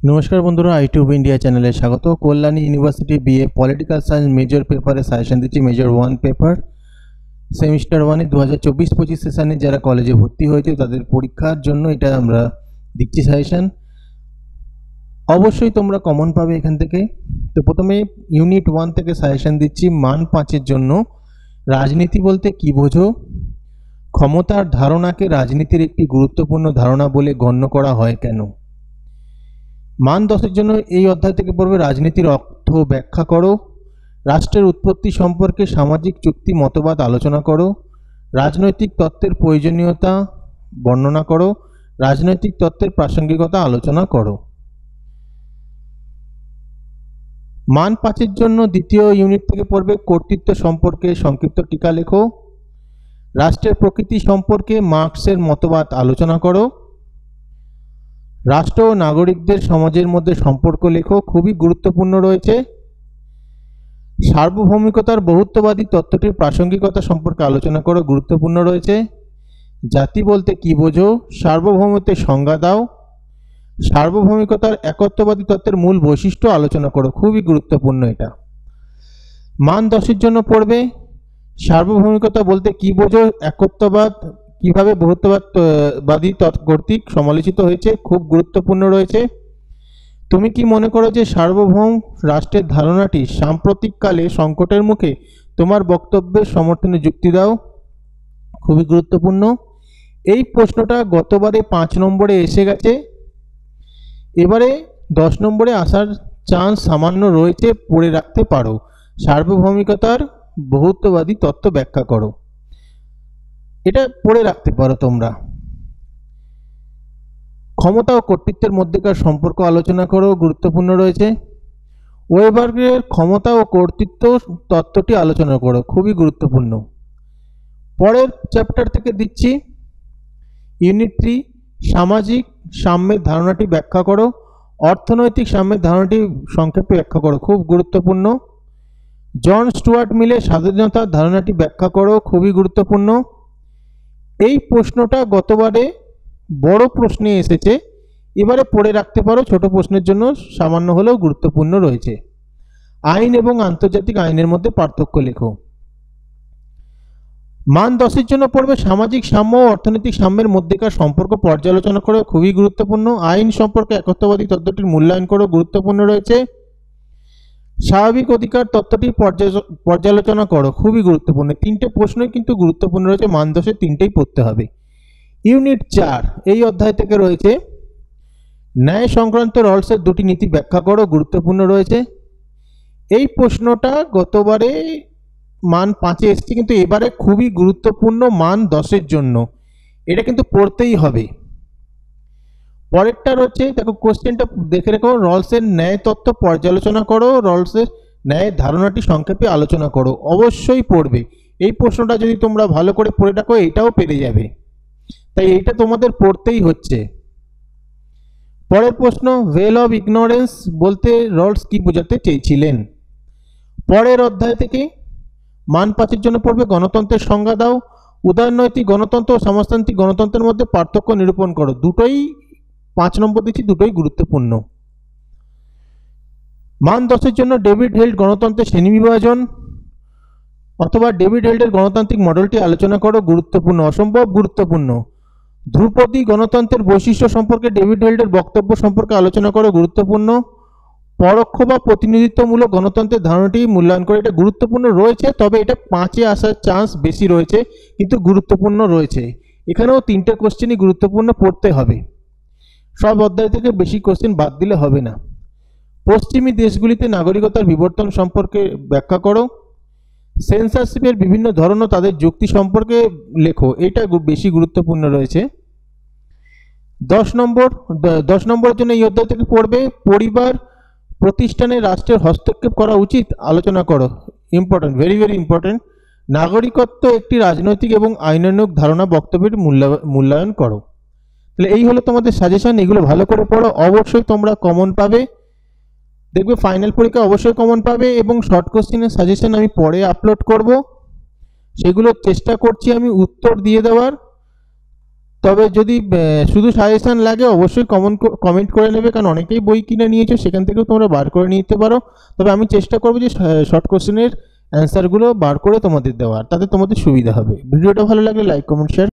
নমস্কার বন্ধুরা, আইটিউব ইন্ডিয়া চ্যানেলে স্বাগত। Kalyani university BA political science major পেপারে সাজেশন দিচ্ছি। মেজর 1 পেপার সেমিস্টার 1-এ 2024-25 সেশনে যারা কলেজে ভর্তি হয়েছে তাদের পরীক্ষার জন্য এটা আমরা দিচ্ছি সাজেশন। অবশ্যই তোমরা কমন পাবে এখান থেকে। তো প্রথমে ইউনিট 1 থেকে সাজেশন দিচ্ছি। মান 5-এর জন্য রাজনীতি বলতে কি বোঝো? ক্ষমতার ধারণাকে রাজনীতির একটি গুরুত্বপূর্ণ ধারণা বলে গণ্য করা হয় কেন? মান 10-এর জন্য এই অধ্যায় থেকে পড়বে রাজনীতির অর্থ ব্যাখ্যা করো, রাষ্ট্রের উৎপত্তি সম্পর্কে সামাজিক চুক্তি মতবাদ আলোচনা করো, রাজনৈতিক তত্ত্বের প্রয়োজনীয়তা বর্ণনা করো, রাজনৈতিক তত্ত্বের প্রাসঙ্গিকতা আলোচনা করো। মান 5-এর জন্য দ্বিতীয় ইউনিট থেকে পড়বে কর্তৃত্ব সম্পর্কে সংক্ষিপ্ত টিকা লেখো, রাষ্ট্রের প্রকৃতি সম্পর্কে মার্কসের মতবাদ আলোচনা করো, রাষ্ট্র ও নাগরিকদের সমাজের মধ্যে সম্পর্ক লেখো, খুবই গুরুত্বপূর্ণ রয়েছে। সার্বভৌমিকতার বহুত্ববাদী তত্ত্বটির প্রাসঙ্গিকতা সম্পর্কে আলোচনা করো, গুরুত্বপূর্ণ রয়েছে। জাতি বলতে কি বোঝো? সার্বভৌমত্বের সংজ্ঞা দাও। সার্বভৌমিকতার একত্ববাদী তত্ত্বের মূল বৈশিষ্ট্য আলোচনা করো, খুবই গুরুত্বপূর্ণ এটা। মান 10-এর জন্য পড়বে সার্বভৌমিকতা বলতে কি বোঝো, একত্ববাদ কিভাবে বহুত্ববাদী কর্তৃক সমালোচিত হয়েছে, খুব গুরুত্বপূর্ণ রয়েছে। তুমি কি মনে করো যে সার্বভৌম রাষ্ট্রের ধারণাটি সাম্প্রতিককালে সংকটের মুখে? তোমার বক্তব্যের সমর্থনে যুক্তি দাও, খুবই গুরুত্বপূর্ণ। এই প্রশ্নটা গতবারে 5 নম্বরে এসে গেছে, এবারে 10 নম্বরে আসার চান্স সামান্য রয়েছে, পড়ে রাখতে পারো। সার্বভৌমিকতার বহুত্ববাদী তত্ত্ব ব্যাখ্যা করো, এটা পড়ে রাখতে পারো তোমরা। ক্ষমতা ও কর্তৃত্বের মধ্যেকার সম্পর্ক আলোচনা করো, গুরুত্বপূর্ণ রয়েছে। ওয়েবার্গের ক্ষমতা ও কর্তৃত্ব তত্ত্বটি আলোচনা করো, খুবই গুরুত্বপূর্ণ। পরের চ্যাপ্টার থেকে দিচ্ছি ইউনিট 3 সামাজিক সাম্যের ধারণাটি ব্যাখ্যা করো, অর্থনৈতিক সাম্যের ধারণাটি সংক্ষেপে ব্যাখ্যা করো, খুব গুরুত্বপূর্ণ। জন স্টুয়ার্ট মিলের স্বাধীনতার ধারণাটি ব্যাখ্যা করো, খুবই গুরুত্বপূর্ণ। এই প্রশ্নটা গতবারে বড় প্রশ্নে এসেছে, এবারে পড়ে রাখতে পারো, ছোট প্রশ্নের জন্য সামান্য হলেও গুরুত্বপূর্ণ রয়েছে। আইন এবং আন্তর্জাতিক আইনের মধ্যে পার্থক্য লেখো। মান 10-এর জন্য পড়বে সামাজিক সাম্য ও অর্থনৈতিক সাম্যের মধ্যেকার সম্পর্ক পর্যালোচনা করো, খুবই গুরুত্বপূর্ণ। আইন সম্পর্কে একত্ববাদী তত্ত্বটির মূল্যায়ন করো, গুরুত্বপূর্ণ রয়েছে। স্বাভাবিক অধিকার তত্ত্বটির পর্যালোচনা করো, খুবই গুরুত্বপূর্ণ। 3টে প্রশ্নই কিন্তু গুরুত্বপূর্ণ রয়েছে, মান 10-এ 3টেই পড়তে হবে। ইউনিট 4 এই অধ্যায় থেকে রয়েছে ন্যায় সংক্রান্ত রলসের 2টি নীতি ব্যাখ্যা করো, গুরুত্বপূর্ণ রয়েছে। এই প্রশ্নটা গতবারে মান 5-এ এসেছে, কিন্তু এবারে খুবই গুরুত্বপূর্ণ মান 10-এর জন্য, এটা কিন্তু পড়তেই হবে। পরেরটা রয়েছে, দেখো কোশ্চেনটা দেখে রেখো, রলসের ন্যায় তত্ত্ব পর্যালোচনা করো, রলসের ন্যায় ধারণাটি সংক্ষেপে আলোচনা করো, অবশ্যই পড়বে। এই প্রশ্নটা যদি তোমরা ভালো করে পড়ে রাখো এটাও পেরে যাবে, তাই এইটা তোমাদের পড়তেই হচ্ছে। পরের প্রশ্ন, ভেল অফ ইগনোরেন্স বলতে রলস কি বোঝাতে চেয়েছিলেন? পরের অধ্যায় থেকে মান 5-এর জন্য পড়বে গণতন্ত্রের সংজ্ঞা দাও, উদারনৈতিক গণতন্ত্র ও সমাজতান্ত্রিক গণতন্ত্রের মধ্যে পার্থক্য নিরূপণ করো। দুটোই 5 নম্বর দিচ্ছি, দুটোই গুরুত্বপূর্ণ। মান 10-এর জন্য ডেভিড হেল্ড গণতন্ত্রের শ্রেণীবিভাজন অথবা ডেভিড হেল্ডের গণতান্ত্রিক মডেলটি আলোচনা করো, গুরুত্বপূর্ণ, অসম্ভব গুরুত্বপূর্ণ। ধ্রুপদী গণতন্ত্রের বৈশিষ্ট্য সম্পর্কে ডেভিড হেল্ডের বক্তব্য সম্পর্কে আলোচনা করো, গুরুত্বপূর্ণ। পরোক্ষ বা প্রতিনিধিত্বমূলক গণতন্ত্রের ধারণাটি মূল্যায়ন করে, এটা গুরুত্বপূর্ণ রয়েছে, তবে এটা 5-এ আসার চান্স বেশি রয়েছে, কিন্তু গুরুত্বপূর্ণ রয়েছে। এখানেও 3টে কোশ্চেনই গুরুত্বপূর্ণ, পড়তে হবে। সব অধ্যায় থেকে বেশি কোশ্চেন বাদ দিলে হবে না। পশ্চিমী দেশগুলিতে নাগরিকতার বিবর্তন সম্পর্কে ব্যাখ্যা করো। সেন্সরশিপের বিভিন্ন ধরন ও তাদের যুক্তি সম্পর্কে লেখো, এটা বেশি গুরুত্বপূর্ণ রয়েছে। 10 নম্বরের জন্য এই অধ্যায় থেকে পড়বে পরিবার প্রতিষ্ঠানে রাষ্ট্রের হস্তক্ষেপ করা উচিত, আলোচনা করো, ইম্পর্টেন্ট, ভেরি ভেরি ইম্পর্টেন্ট। নাগরিকত্ব একটি রাজনৈতিক এবং আইনানুগ ধারণা, বক্তব্যের মূল্যায়ন করো। তাহলে এই হলো তোমাদের সাজেশন, এগুলো ভালো করে পড়ো, অবশ্যই তোমরা কমন পাবে, দেখবে ফাইনাল পরীক্ষা অবশ্যই কমন পাবে। এবং শর্ট কোশ্চেনের সাজেশন আমি পরে আপলোড করব, সেগুলো চেষ্টা করছি আমি উত্তর দিয়ে দেওয়ার। তবে যদি শুধু সাজেশন লাগে অবশ্যই কমেন্ট করে নেবে, কারণ অনেকেই বই কিনে নিয়েছো, সেখান থেকেও তোমরা বার করে নিতে পারো। তবে আমি চেষ্টা করবো যে শর্ট কোশ্চেনের অ্যান্সারগুলো বার করে তোমাদের দেওয়ার, তাতে তোমাদের সুবিধা হবে। ভিডিওটা ভালো লাগলে লাইক কমেন্ট শেয়ার